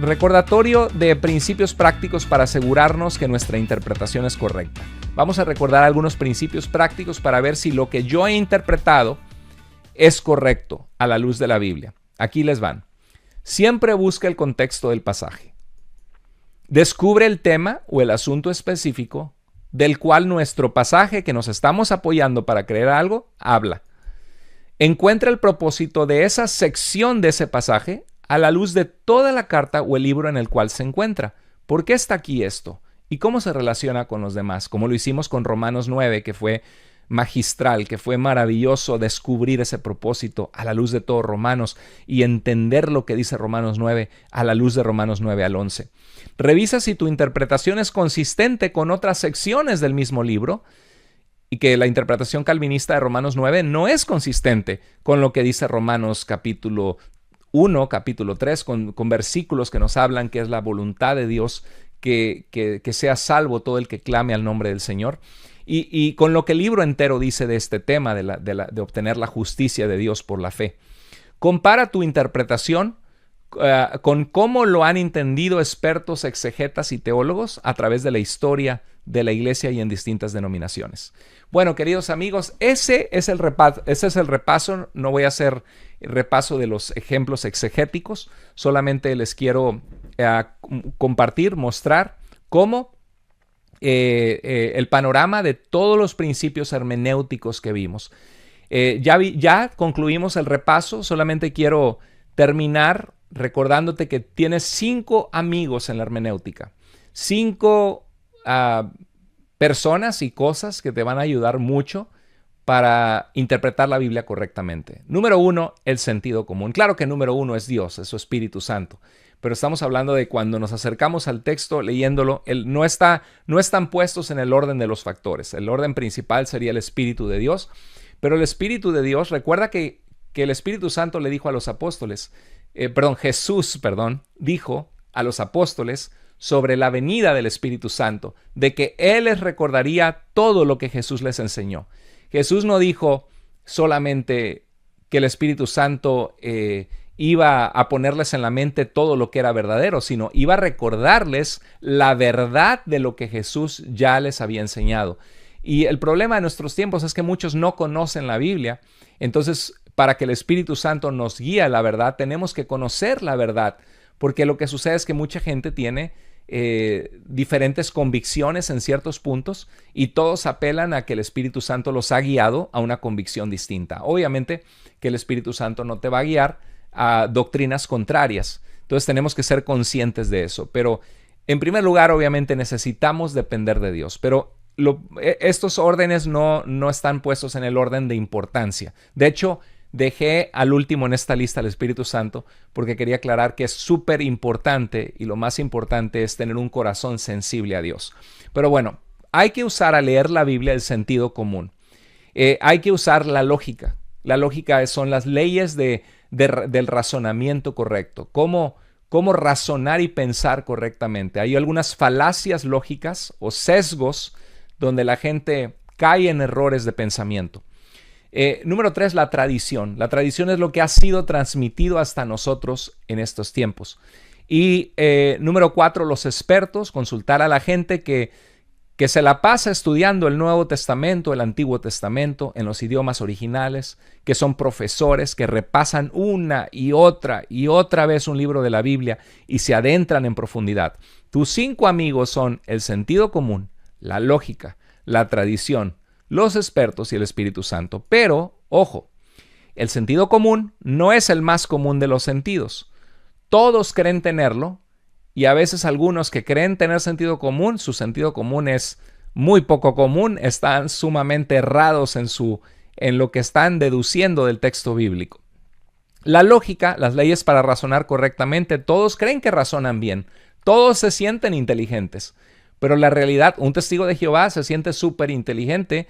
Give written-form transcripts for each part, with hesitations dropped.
Recordatorio de principios prácticos para asegurarnos que nuestra interpretación es correcta. Vamos a recordar algunos principios prácticos para ver si lo que yo he interpretado es correcto a la luz de la Biblia. Aquí les van. Siempre busca el contexto del pasaje. Descubre el tema o el asunto específico del cual nuestro pasaje que nos estamos apoyando para creer algo habla. Encuentra el propósito de esa sección de ese pasaje a la luz de toda la carta o el libro en el cual se encuentra. ¿Por qué está aquí esto? ¿Y cómo se relaciona con los demás? Como lo hicimos con Romanos 9, que fue magistral, que fue maravilloso descubrir ese propósito a la luz de todo Romanos y entender lo que dice Romanos 9 a la luz de Romanos 9 al 11. Revisa si tu interpretación es consistente con otras secciones del mismo libro y que la interpretación calvinista de Romanos 9 no es consistente con lo que dice Romanos capítulo 1, capítulo 3, con versículos que nos hablan que es la voluntad de Dios que sea salvo todo el que clame al nombre del Señor. Y con lo que el libro entero dice de este tema de obtener la justicia de Dios por la fe. Compara tu interpretación con cómo lo han entendido expertos, exegetas y teólogos a través de la historia de la iglesia y en distintas denominaciones. Bueno, queridos amigos, ese es el repaso. No voy a hacer repaso de los ejemplos exegéticos, solamente les quiero compartir, mostrar cómo el panorama de todos los principios hermenéuticos que vimos. Ya concluimos el repaso, solamente quiero terminar recordándote que tienes 5 amigos en la hermenéutica, 5 personas y cosas que te van a ayudar mucho para interpretar la Biblia correctamente. Número 1, el sentido común. Claro que número 1 es Dios, es su Espíritu Santo. Pero estamos hablando de cuando nos acercamos al texto leyéndolo, no están puestos en el orden de los factores. El orden principal sería el Espíritu de Dios. Pero el Espíritu de Dios, recuerda que el Espíritu Santo le dijo a los apóstoles, Jesús dijo a los apóstoles sobre la venida del Espíritu Santo, de que Él les recordaría todo lo que Jesús les enseñó. Jesús no dijo solamente que el Espíritu Santo iba a ponerles en la mente todo lo que era verdadero, sino iba a recordarles la verdad de lo que Jesús ya les había enseñado. Y el problema de nuestros tiempos es que muchos no conocen la Biblia. Entonces, para que el Espíritu Santo nos guíe a la verdad, tenemos que conocer la verdad, porque lo que sucede es que mucha gente tiene diferentes convicciones en ciertos puntos y todos apelan a que el Espíritu Santo los ha guiado a una convicción distinta. Obviamente que el Espíritu Santo no te va a guiar a doctrinas contrarias. Entonces tenemos que ser conscientes de eso. Pero en primer lugar, obviamente necesitamos depender de Dios. Pero estos órdenes no están puestos en el orden de importancia. De hecho, dejé al último en esta lista al Espíritu Santo porque quería aclarar que es súper importante y lo más importante es tener un corazón sensible a Dios. Pero bueno, hay que usar al leer la Biblia el sentido común. Hay que usar la lógica. La lógica son las leyes del razonamiento correcto. Cómo razonar y pensar correctamente. Hay algunas falacias lógicas o sesgos donde la gente cae en errores de pensamiento. Número 3, la tradición. La tradición es lo que ha sido transmitido hasta nosotros en estos tiempos. Y número 4, los expertos, consultar a la gente que se la pasa estudiando el Nuevo Testamento, el Antiguo Testamento, en los idiomas originales, que son profesores, que repasan una y otra vez un libro de la Biblia y se adentran en profundidad. Tus 5 amigos son el sentido común, la lógica, la tradición, los expertos y el Espíritu Santo. Pero, ojo, el sentido común no es el más común de los sentidos. Todos creen tenerlo y a veces algunos que creen tener sentido común, su sentido común es muy poco común, están sumamente errados en lo que están deduciendo del texto bíblico. La lógica, las leyes para razonar correctamente, todos creen que razonan bien, todos se sienten inteligentes. Pero la realidad, un testigo de Jehová se siente súper inteligente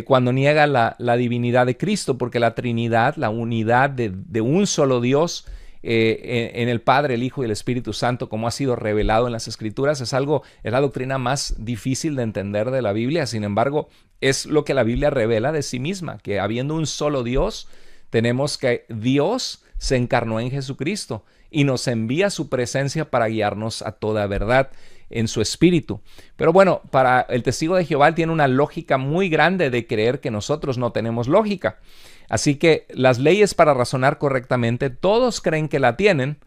cuando niega la divinidad de Cristo, porque la Trinidad, la unidad de un solo Dios en el Padre, el Hijo y el Espíritu Santo, como ha sido revelado en las Escrituras, es la doctrina más difícil de entender de la Biblia. Sin embargo, es lo que la Biblia revela de sí misma, que habiendo un solo Dios, Tenemos que Dios se encarnó en Jesucristo y nos envía su presencia para guiarnos a toda verdad en su espíritu. Pero bueno, para el testigo de Jehová tiene una lógica muy grande de creer que nosotros no tenemos lógica. Así que las leyes para razonar correctamente, todos creen que la tienen,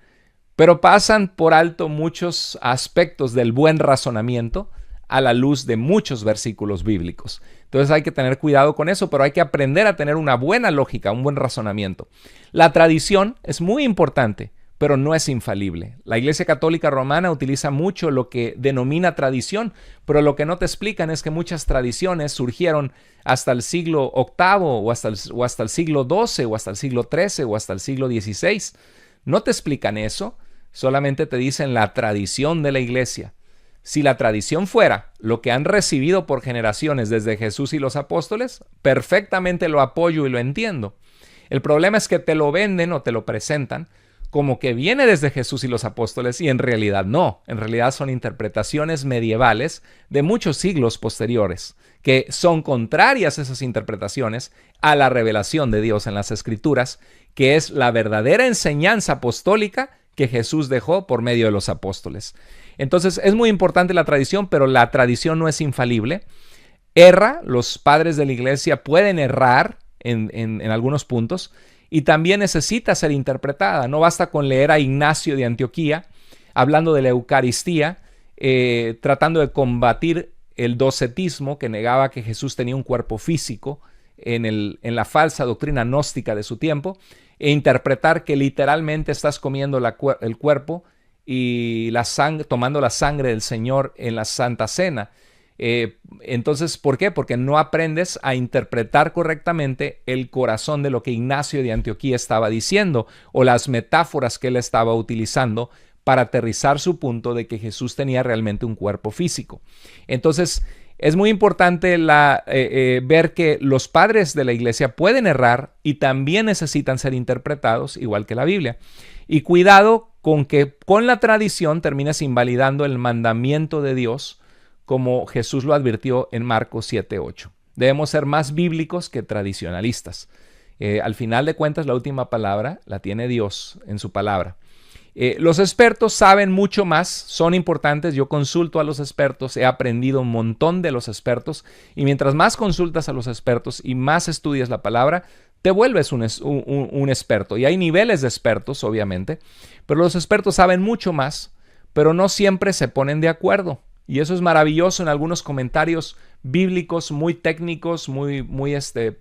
pero pasan por alto muchos aspectos del buen razonamiento a la luz de muchos versículos bíblicos. Entonces hay que tener cuidado con eso, pero hay que aprender a tener una buena lógica, un buen razonamiento. La tradición es muy importante, pero no es infalible. La Iglesia Católica Romana utiliza mucho lo que denomina tradición, pero lo que no te explican es que muchas tradiciones surgieron hasta el siglo VIII o hasta el siglo XII o hasta el siglo XIII o hasta el siglo XVI. No te explican eso, solamente te dicen la tradición de la Iglesia. Si la tradición fuera lo que han recibido por generaciones desde Jesús y los apóstoles, perfectamente lo apoyo y lo entiendo. El problema es que te lo venden o te lo presentan como que viene desde Jesús y los apóstoles y en realidad no. En realidad son interpretaciones medievales de muchos siglos posteriores que son contrarias a esas interpretaciones a la revelación de Dios en las Escrituras, que es la verdadera enseñanza apostólica que Jesús dejó por medio de los apóstoles. Entonces es muy importante la tradición, pero la tradición no es infalible. Erra, los padres de la iglesia pueden errar en algunos puntos y también necesita ser interpretada. No basta con leer a Ignacio de Antioquía hablando de la Eucaristía, tratando de combatir el docetismo que negaba que Jesús tenía un cuerpo físico en la falsa doctrina gnóstica de su tiempo, e interpretar que literalmente estás comiendo el cuerpo y tomando la sangre del Señor en la Santa Cena. Entonces, ¿por qué? Porque no aprendes a interpretar correctamente el corazón de lo que Ignacio de Antioquía estaba diciendo o las metáforas que él estaba utilizando para aterrizar su punto de que Jesús tenía realmente un cuerpo físico. Entonces, es muy importante ver que los padres de la iglesia pueden errar y también necesitan ser interpretados igual que la Biblia. Y cuidado con que con la tradición termines invalidando el mandamiento de Dios, como Jesús lo advirtió en Marcos 7:8. Debemos ser más bíblicos que tradicionalistas. Al final de cuentas, la última palabra la tiene Dios en su palabra. Los expertos saben mucho más, son importantes. Yo consulto a los expertos, he aprendido un montón de los expertos, y mientras más consultas a los expertos y más estudias la palabra, te vuelves un experto. Y hay niveles de expertos, obviamente, pero los expertos saben mucho más, pero no siempre se ponen de acuerdo. Y eso es maravilloso en algunos comentarios bíblicos muy técnicos, muy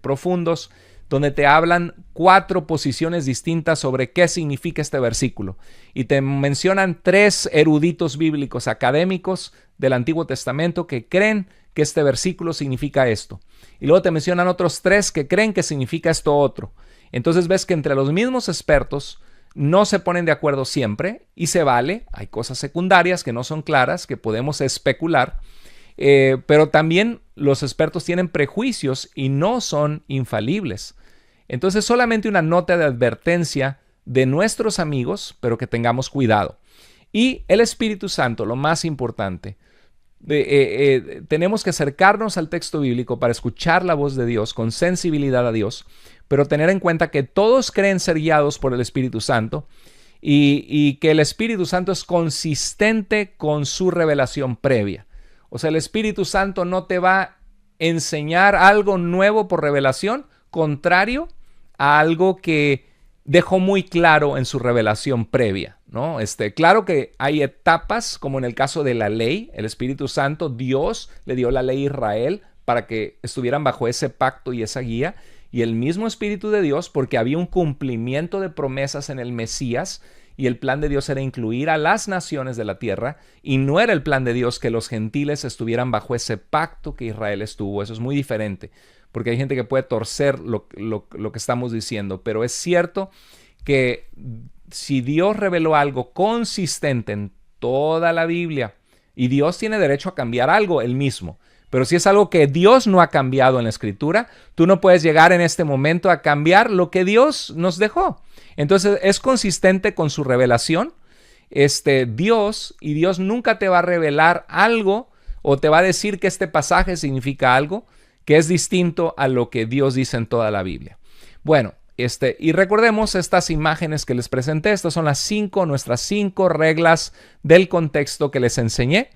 profundos, donde te hablan 4 posiciones distintas sobre qué significa este versículo. Y te mencionan 3 eruditos bíblicos académicos del Antiguo Testamento que creen que este versículo significa esto. Y luego te mencionan otros 3 que creen que significa esto otro. Entonces ves que entre los mismos expertos no se ponen de acuerdo siempre y se vale. Hay cosas secundarias que no son claras, que podemos especular. Pero también los expertos tienen prejuicios y no son infalibles. Entonces, solamente una nota de advertencia de nuestros amigos, pero que tengamos cuidado. Y el Espíritu Santo, lo más importante, tenemos que acercarnos al texto bíblico para escuchar la voz de Dios con sensibilidad a Dios, pero tener en cuenta que todos creen ser guiados por el Espíritu Santo y que el Espíritu Santo es consistente con su revelación previa. O sea, el Espíritu Santo no te va a enseñar algo nuevo por revelación, contrario a algo que dejó muy claro en su revelación previa, ¿no? Claro que hay etapas, como en el caso de la ley. El Espíritu Santo, Dios le dio la ley a Israel para que estuvieran bajo ese pacto y esa guía. Y el mismo Espíritu de Dios, porque había un cumplimiento de promesas en el Mesías, y el plan de Dios era incluir a las naciones de la tierra, y no era el plan de Dios que los gentiles estuvieran bajo ese pacto que Israel estuvo. Eso es muy diferente, porque hay gente que puede torcer lo que estamos diciendo, pero es cierto que si Dios reveló algo consistente en toda la Biblia, y Dios tiene derecho a cambiar algo él mismo, pero si es algo que Dios no ha cambiado en la Escritura, tú no puedes llegar en este momento a cambiar lo que Dios nos dejó. Entonces es consistente con su revelación, Dios, y Dios nunca te va a revelar algo o te va a decir que este pasaje significa algo que es distinto a lo que Dios dice en toda la Biblia. Bueno, Y recordemos estas imágenes que les presenté. Estas son nuestras 5 reglas del contexto que les enseñé.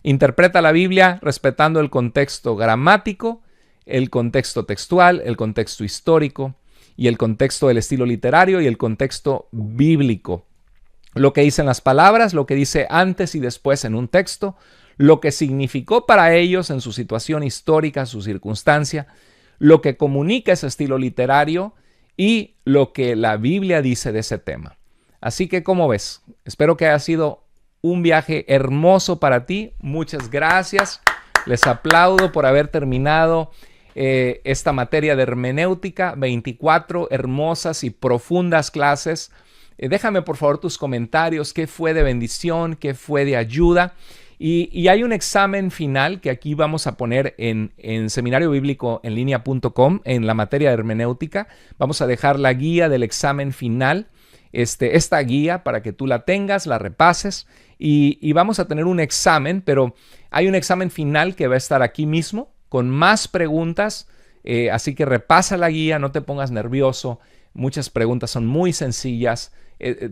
Interpreta la Biblia respetando el contexto gramático, el contexto textual, el contexto histórico y el contexto del estilo literario y el contexto bíblico. Lo que dicen las palabras, lo que dice antes y después en un texto, lo que significó para ellos en su situación histórica, su circunstancia, lo que comunica ese estilo literario y lo que la Biblia dice de ese tema. Así que, ¿cómo ves? Espero que haya sido un viaje hermoso para ti. Muchas gracias. Les aplaudo por haber terminado esta materia de hermenéutica. 24 hermosas y profundas clases. Déjame por favor tus comentarios. ¿Qué fue de bendición? ¿Qué fue de ayuda? Y hay un examen final que aquí vamos a poner en seminariobiblicoenlinea.com en la materia de hermenéutica. Vamos a dejar la guía del examen final, esta guía para que tú la tengas, la repases y vamos a tener un examen, pero hay un examen final que va a estar aquí mismo con más preguntas, así que repasa la guía, no te pongas nervioso. Muchas preguntas son muy sencillas.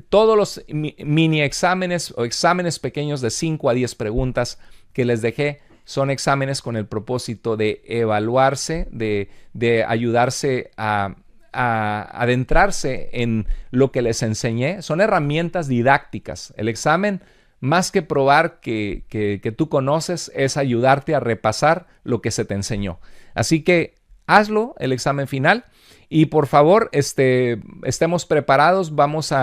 Todos los mini exámenes o exámenes pequeños de 5 a 10 preguntas que les dejé son exámenes con el propósito de evaluarse, de ayudarse a adentrarse en lo que les enseñé. Son herramientas didácticas. El examen, más que probar que tú conoces, es ayudarte a repasar lo que se te enseñó. Así que hazlo, el examen final. Y por favor, estemos preparados. Vamos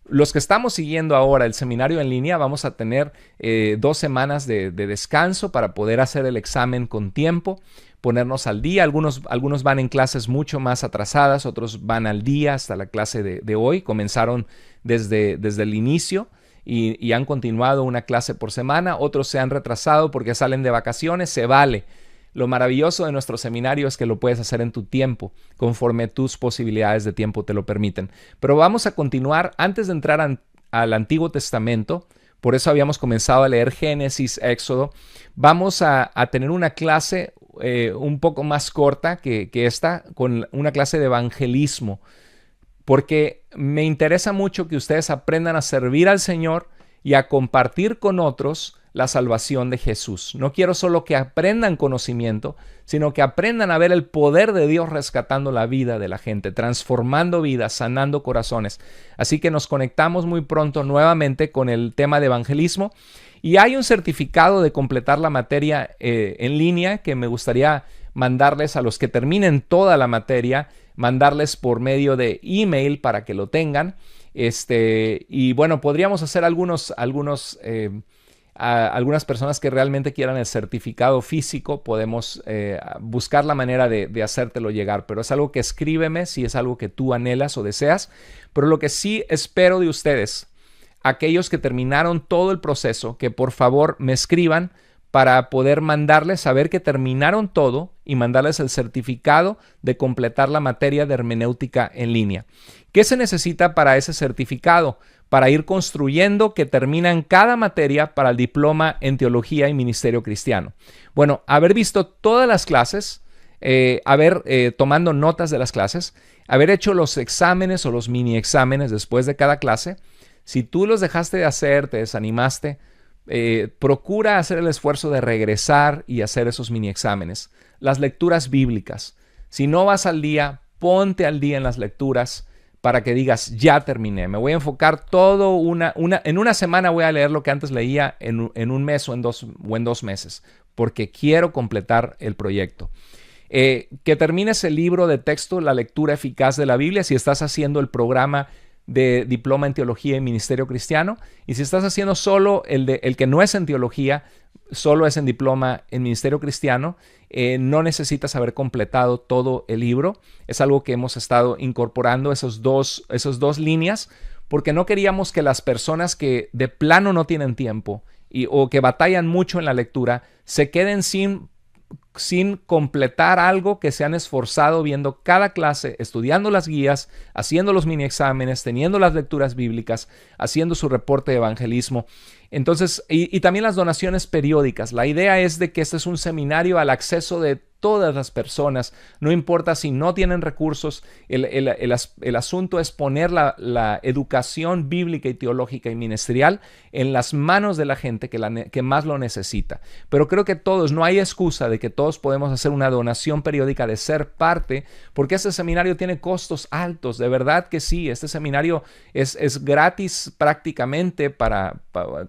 los que estamos siguiendo ahora el seminario en línea, vamos a tener 2 semanas de descanso para poder hacer el examen con tiempo, ponernos al día. Algunos van en clases mucho más atrasadas, otros van al día hasta la clase de hoy. Comenzaron desde el inicio y han continuado una clase por semana. Otros se han retrasado porque salen de vacaciones. Se vale. Lo maravilloso de nuestro seminario es que lo puedes hacer en tu tiempo, conforme tus posibilidades de tiempo te lo permiten. Pero vamos a continuar antes de entrar al Antiguo Testamento. Por eso habíamos comenzado a leer Génesis, Éxodo. Vamos a tener una clase un poco más corta que esta, con una clase de evangelismo, porque me interesa mucho que ustedes aprendan a servir al Señor y a compartir con otros la salvación de Jesús. No quiero solo que aprendan conocimiento, sino que aprendan a ver el poder de Dios rescatando la vida de la gente, transformando vidas, sanando corazones. Así que nos conectamos muy pronto nuevamente con el tema de evangelismo. Y hay un certificado de completar la materia en línea que me gustaría mandarles a los que terminen toda la materia, mandarles por medio de email para que lo tengan. Y bueno, podríamos hacer algunas personas que realmente quieran el certificado físico, podemos buscar la manera de hacértelo llegar, pero es algo que escríbeme si es algo que tú anhelas o deseas. Pero lo que sí espero de ustedes, aquellos que terminaron todo el proceso, que por favor me escriban para poder mandarles saber que terminaron todo y mandarles el certificado de completar la materia de hermenéutica en línea. ¿Qué se necesita para ese certificado? Para ir construyendo que terminan cada materia para el diploma en teología y ministerio cristiano. Bueno, haber visto todas las clases, tomando notas de las clases, haber hecho los exámenes o los mini exámenes después de cada clase. Si tú los dejaste de hacer, te desanimaste, procura hacer el esfuerzo de regresar y hacer esos mini exámenes. Las lecturas bíblicas. Si no vas al día, ponte al día en las lecturas para que digas, ya terminé. Me voy a enfocar en una semana voy a leer lo que antes leía en un mes o en 2 meses, porque quiero completar el proyecto. Que termines el libro de texto, la lectura eficaz de la Biblia, si estás haciendo el programa de diploma en teología y ministerio cristiano, y si estás haciendo solo el que no es en teología, solo es en diploma en ministerio cristiano, no necesitas haber completado todo el libro. Es algo que hemos estado incorporando, esos dos líneas, porque no queríamos que las personas que de plano no tienen tiempo o que batallan mucho en la lectura se queden sin completar algo que se han esforzado viendo cada clase, estudiando las guías, haciendo los mini exámenes, teniendo las lecturas bíblicas, haciendo su reporte de evangelismo. Entonces, y también las donaciones periódicas. La idea es de que este es un seminario al acceso de todas las personas, no importa si no tienen recursos. El asunto es poner la educación bíblica y teológica y ministerial en las manos de la gente que más lo necesita. Pero creo que todos, no hay excusa de que todos podemos hacer una donación periódica de ser parte, porque este seminario tiene costos altos, de verdad que sí. Este seminario es gratis prácticamente,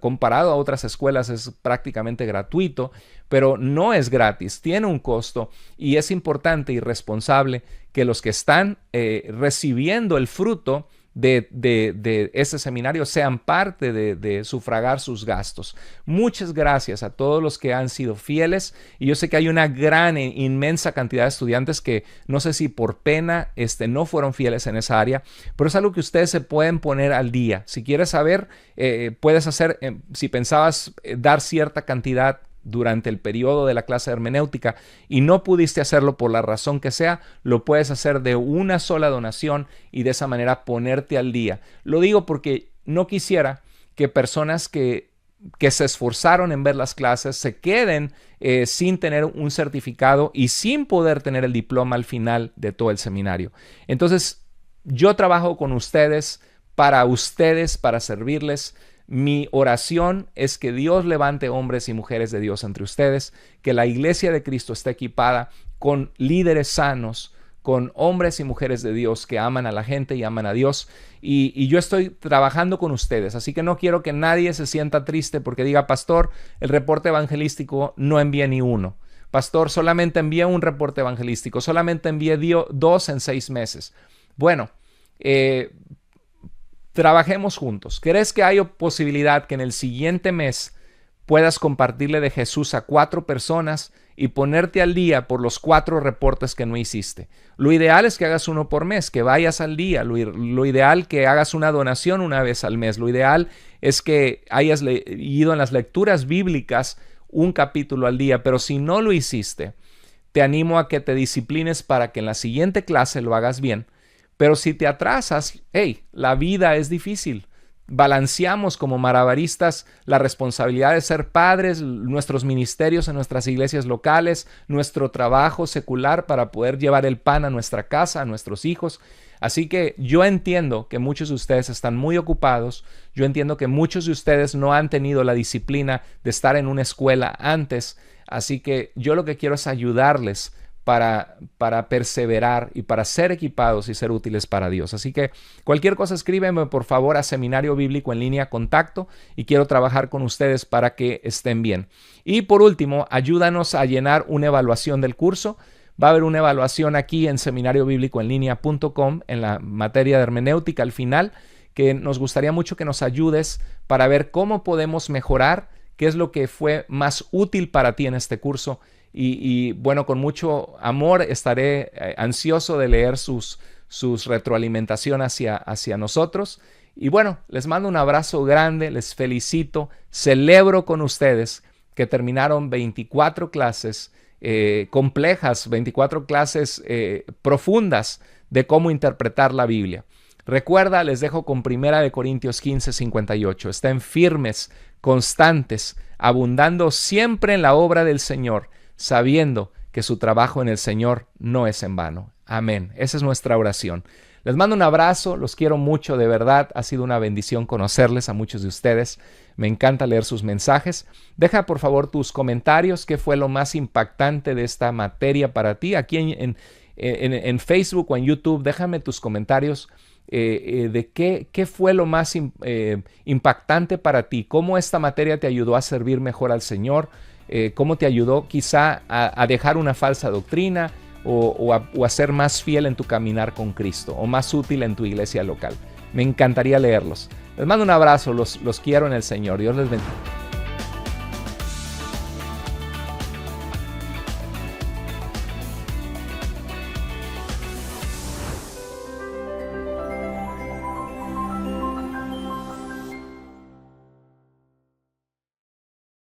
comparado a otras escuelas es prácticamente gratuito, pero no es gratis, tiene un costo, y es importante y responsable que los que están recibiendo el fruto de este seminario sean parte de sufragar sus gastos. Muchas gracias a todos los que han sido fieles, y yo sé que hay una gran e inmensa cantidad de estudiantes que no sé si por pena no fueron fieles en esa área, pero es algo que ustedes se pueden poner al día. Si quieres saber, puedes hacer, si pensabas dar cierta cantidad durante el periodo de la clase de hermenéutica y no pudiste hacerlo por la razón que sea, lo puedes hacer de una sola donación y de esa manera ponerte al día. Lo digo porque no quisiera que personas que se esforzaron en ver las clases se queden sin tener un certificado y sin poder tener el diploma al final de todo el seminario. Entonces, yo trabajo con ustedes, para servirles. Mi oración es que Dios levante hombres y mujeres de Dios entre ustedes, que la iglesia de Cristo esté equipada con líderes sanos, con hombres y mujeres de Dios que aman a la gente y aman a Dios. Y yo estoy trabajando con ustedes, así que no quiero que nadie se sienta triste porque diga: pastor, el reporte evangelístico no envié ni uno. Pastor, solamente envié un reporte evangelístico, solamente envié 2 en 6 meses. Bueno, trabajemos juntos. ¿Crees que hay posibilidad que en el siguiente mes puedas compartirle de Jesús a 4 personas y ponerte al día por los 4 reportes que no hiciste? Lo ideal es que hagas uno por mes, que vayas al día. Lo ideal que hagas una donación una vez al mes. Lo ideal es que hayas ido en las lecturas bíblicas un capítulo al día. Pero si no lo hiciste, te animo a que te disciplines para que en la siguiente clase lo hagas bien. Pero si te atrasas, la vida es difícil. Balanceamos como malabaristas la responsabilidad de ser padres, nuestros ministerios en nuestras iglesias locales, nuestro trabajo secular para poder llevar el pan a nuestra casa, a nuestros hijos. Así que yo entiendo que muchos de ustedes están muy ocupados. Yo entiendo que muchos de ustedes no han tenido la disciplina de estar en una escuela antes. Así que yo lo que quiero es ayudarles para perseverar y para ser equipados y ser útiles para Dios. Así que cualquier cosa, escríbeme por favor a Seminario Bíblico en Línea Contacto, y quiero trabajar con ustedes para que estén bien. Y por último, ayúdanos a llenar una evaluación del curso. Va a haber una evaluación aquí en seminariobiblicoenlinea.com en la materia de hermenéutica al final, que nos gustaría mucho que nos ayudes para ver cómo podemos mejorar, qué es lo que fue más útil para ti en este curso. Y bueno, con mucho amor estaré ansioso de leer sus retroalimentación hacia nosotros. Y bueno, les mando un abrazo grande, les felicito, celebro con ustedes que terminaron 24 clases complejas, 24 clases profundas de cómo interpretar la Biblia. Recuerda, les dejo con 1 Corintios 15:58. Estén firmes, constantes, abundando siempre en la obra del Señor, sabiendo que su trabajo en el Señor no es en vano. Amén. Esa es nuestra oración. Les mando un abrazo, los quiero mucho, de verdad. Ha sido una bendición conocerles a muchos de ustedes. Me encanta leer sus mensajes. Deja por favor tus comentarios. ¿Qué fue lo más impactante de esta materia para ti? Aquí en Facebook o en YouTube, déjame tus comentarios de qué fue lo más impactante para ti. ¿Cómo esta materia te ayudó a servir mejor al Señor? ¿Cómo te ayudó quizá a dejar una falsa doctrina o a ser más fiel en tu caminar con Cristo o más útil en tu iglesia local? Me encantaría leerlos. Les mando un abrazo, los quiero en el Señor. Dios les bendiga.